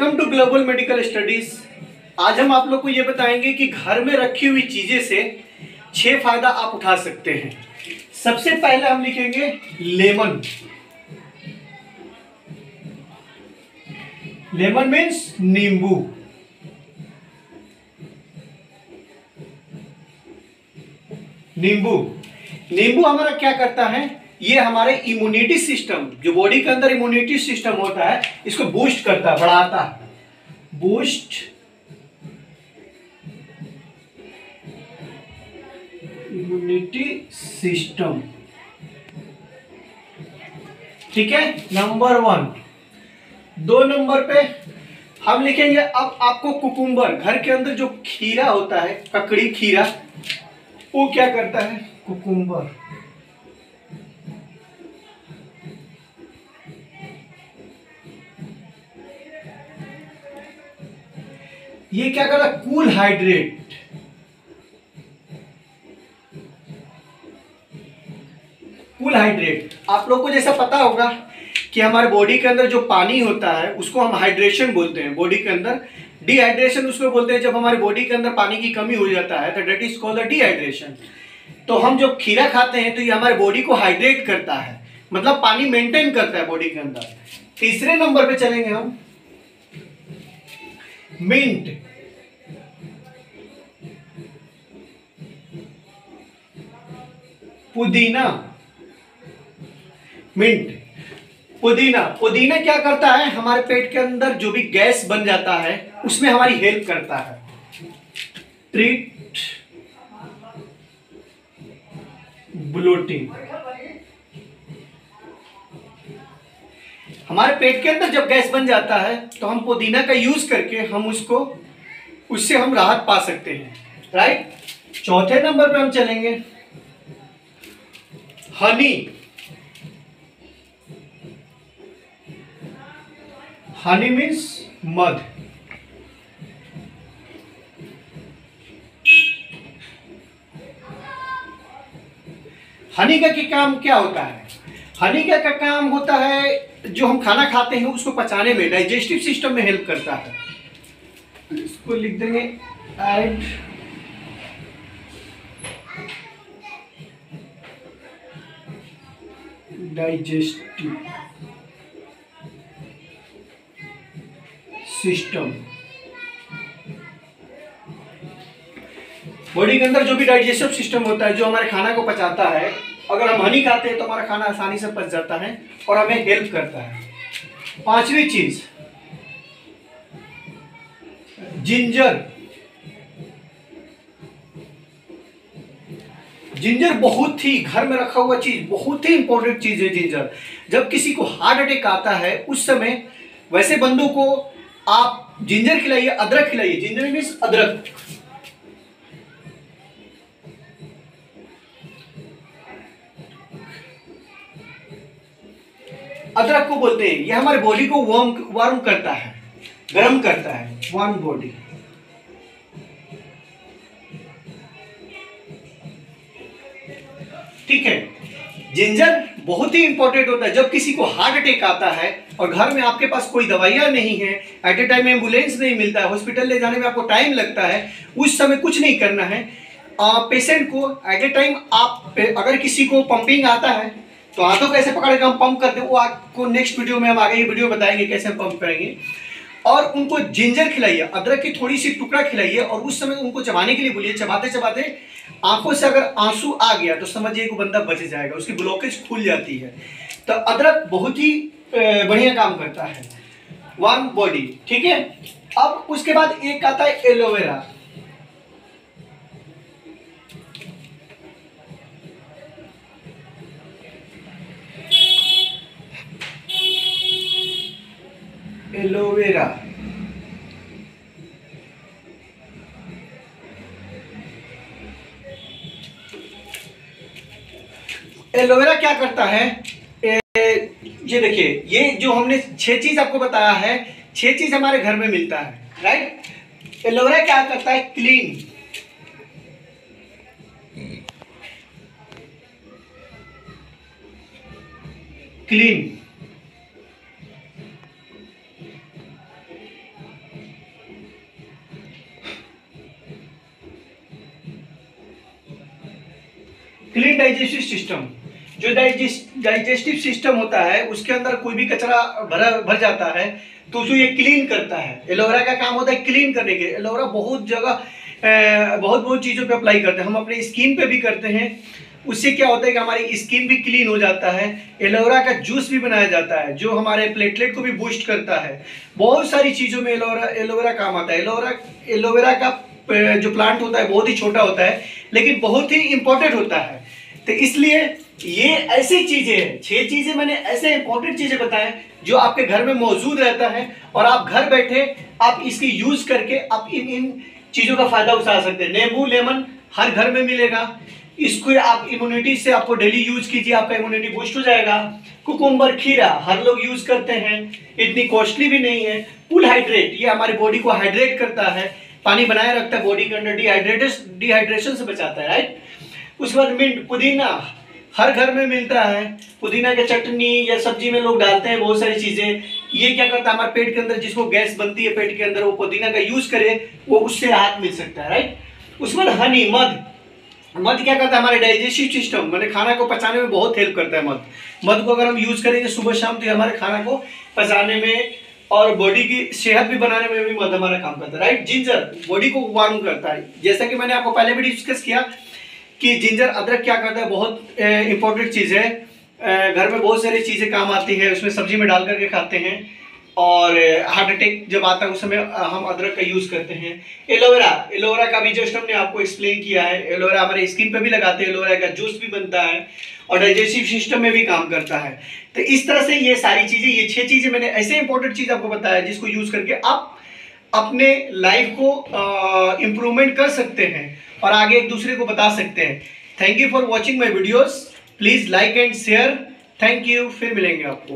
Welcome to global medical studies. आज हम आप लोग को ये बताएंगे कि घर में रखी हुई चीजें से 6 फायदा आप उठा सकते हैं। सबसे पहले हम लिखेंगे लेमन। लेमन मीन्स नींबू। नींबू नींबू हमारा क्या करता है, ये हमारे इम्यूनिटी सिस्टम, जो बॉडी के अंदर इम्यूनिटी सिस्टम होता है, इसको बूस्ट करता है, बढ़ाता है। बूस्ट इम्यूनिटी सिस्टम, ठीक है, नंबर 1। 2 नंबर पे हम लिखेंगे अब आपको कुकुम्बर। घर के अंदर जो खीरा होता है, ककड़ी खीरा, वो क्या करता है, कुकुम्बर, ये क्या करता है, कूल हाइड्रेट। कूल हाइड्रेट आप लोग को जैसा पता होगा कि हमारे बॉडी के अंदर जो पानी होता है उसको हम हाइड्रेशन बोलते हैं। बॉडी के अंदर डिहाइड्रेशन उसको बोलते हैं, जब हमारे बॉडी के अंदर पानी की कमी हो जाता है तो दैट इज कॉल्ड डिहाइड्रेशन। तो हम जब खीरा खाते हैं तो ये हमारे बॉडी को हाइड्रेट करता है, मतलब पानी मेंटेन करता है बॉडी के अंदर। तीसरे नंबर पे चलेंगे हम, मिंट। पुदीना, मिंट, पुदीना। पुदीना क्या करता है, हमारे पेट के अंदर जो भी गैस बन जाता है उसमें हमारी हेल्प करता है। Treat bloating. हमारे पेट के अंदर जब गैस बन जाता है तो हम पुदीना का यूज करके हम उससे हम राहत पा सकते हैं, राइट। चौथे नंबर पे हम चलेंगे, हनी। हनी मीन्स मध। हनी का काम क्या होता है, हनी का काम होता है जो हम खाना खाते हैं उसको पचाने में, डाइजेस्टिव सिस्टम में हेल्प करता है। इसको लिख देंगे ऐड डाइजेस्टिव सिस्टम। बॉडी के अंदर जो भी डाइजेस्टिव सिस्टम होता है, जो हमारे खाना को पचाता है, अगर हम हनी खाते हैं तो हमारा खाना आसानी से पच जाता है और हमें हेल्प करता है। 5वीं चीज, जिंजर। जिंजर बहुत ही घर में रखा हुआ चीज, बहुत ही इंपॉर्टेंट चीज है जिंजर। जब किसी को हार्ट अटैक आता है उस समय वैसे बंदों को आप जिंजर खिलाइए, अदरक खिलाइए। जिंजर मीन्स अदरक। अदरक को बोलते हैं, ये हमारे बॉडी को वार्म करता है, गर्म करता है, वार्म बॉडी। ठीक है, जिंजर बहुत ही इंपॉर्टेंट होता है। जब किसी को हार्ट अटैक आता है और घर में आपके पास कोई दवाइयां नहीं है, एट ए टाइम एम्बुलेंस नहीं मिलता है, हॉस्पिटल ले जाने में आपको टाइम लगता है, उस समय कुछ नहीं करना है। पेशेंट को एट ए टाइम आप, अगर किसी को पंपिंग आता है तो हाथों कैसे पकड़ के हम पंप करते हैं, वो आपको नेक्स्ट वीडियो में हम आगे ये वीडियो बताएंगे कैसे हम पंप करेंगे। और उनको जिंजर खिलाइए, अदरक की थोड़ी सी टुकड़ा खिलाइए और उस समय उनको चबाने के लिए बोलिए। चबाते चबाते आंखों से अगर आंसू आ गया तो समझिए कि बंदा बच जाएगा, उसकी ब्लॉकेज खुल जाती है। तो अदरक बहुत ही बढ़िया काम करता है, वार्म बॉडी। ठीक है, अब उसके बाद एक आता है एलोवेरा। एलोवेरा एलोवेरा क्या करता है, ये देखिए, ये जो हमने 6 चीज आपको बताया है, 6 चीज हमारे घर में मिलता है, राइट। एलोवेरा क्या करता है, clean, clean, clean digestive system. जो डाइजेस्टिव सिस्टम होता है उसके अंदर कोई भी कचरा भर जाता है तो उसको ये क्लीन करता है। एलोवेरा का काम होता है क्लीन करने के। एलोवेरा बहुत जगह बहुत चीज़ों पे अप्लाई करते हैं, हम अपने स्किन पे भी करते हैं। उससे क्या होता है कि हमारी स्किन भी क्लीन हो जाता है। एलोवेरा का जूस भी बनाया जाता है जो हमारे प्लेटलेट को भी बूस्ट करता है। बहुत सारी चीज़ों में एलोवेरा काम आता है। एलोवेरा का जो प्लांट होता है बहुत ही छोटा होता है लेकिन बहुत ही इंपॉर्टेंट होता है। तो इसलिए ये ऐसी चीजें हैं, 6 चीजें मैंने ऐसे इंपॉर्टेंट चीजें बताएं जो आपके घर में मौजूद रहता है और आप घर बैठे आप इसकी यूज करके आप इन चीजों का फायदा उठा सकते हैं। नींबू लेमन हर घर में मिलेगा, इसको आप इम्यूनिटी से आपको डेली यूज कीजिए, आपका इम्यूनिटी बूस्ट हो जाएगा। कुकुम्बर खीरा हर लोग यूज करते हैं, इतनी कॉस्टली भी नहीं है। फुल हाइड्रेट, ये हमारी बॉडी को हाइड्रेट करता है, पानी बनाए रखता है बॉडी के अंदर, डिहाइड्रेशन से बचाता है, राइट। उसके बाद मिंट, पुदीना हर घर में मिलता है। पुदीना के चटनी या सब्जी में लोग डालते हैं बहुत सारी चीजें। ये क्या करता है हमारे पेट के अंदर जिसको गैस बनती है पेट के अंदर, वो पुदीना का यूज करे वो उससे राहत मिल सकता है, राइट। उसके बाद हनी, मध क्या करता है हमारे डाइजेस्टिव सिस्टम, मैंने खाना को पचाने में बहुत हेल्प करता है मध को अगर हम यूज करेंगे सुबह शाम तो हमारे खाना को पचाने में और बॉडी की सेहत भी बनाने में भी मध हमारा काम करता है, राइट। जिंजर बॉडी को वार्म करता है, जैसा कि मैंने आपको पहले भी डिस्कस किया कि जिंजर अदरक क्या करता है, बहुत इंपॉर्टेंट चीज़ है। घर में बहुत सारी चीज़ें काम आती है, उसमें सब्जी में डाल करके खाते हैं और हार्ट अटैक जब आता है उस समय हम अदरक का यूज़ करते हैं। एलोवेरा का भी जस्ट हमने आपको एक्सप्लेन किया है। एलोवेरा हमारे स्किन पे भी लगाते हैं, एलोवेरा का जूस भी बनता है और डाइजेस्टिव सिस्टम में भी काम करता है। तो इस तरह से ये सारी चीज़ें, ये 6 चीज़ें मैंने ऐसे इंपॉर्टेंट चीज़ आपको बताया जिसको यूज़ करके आप अपने लाइफ को इम्प्रूवमेंट कर सकते हैं और आगे एक दूसरे को बता सकते हैं। Thank you for watching my videos, please like and share. Thank you, फिर मिलेंगे आपको।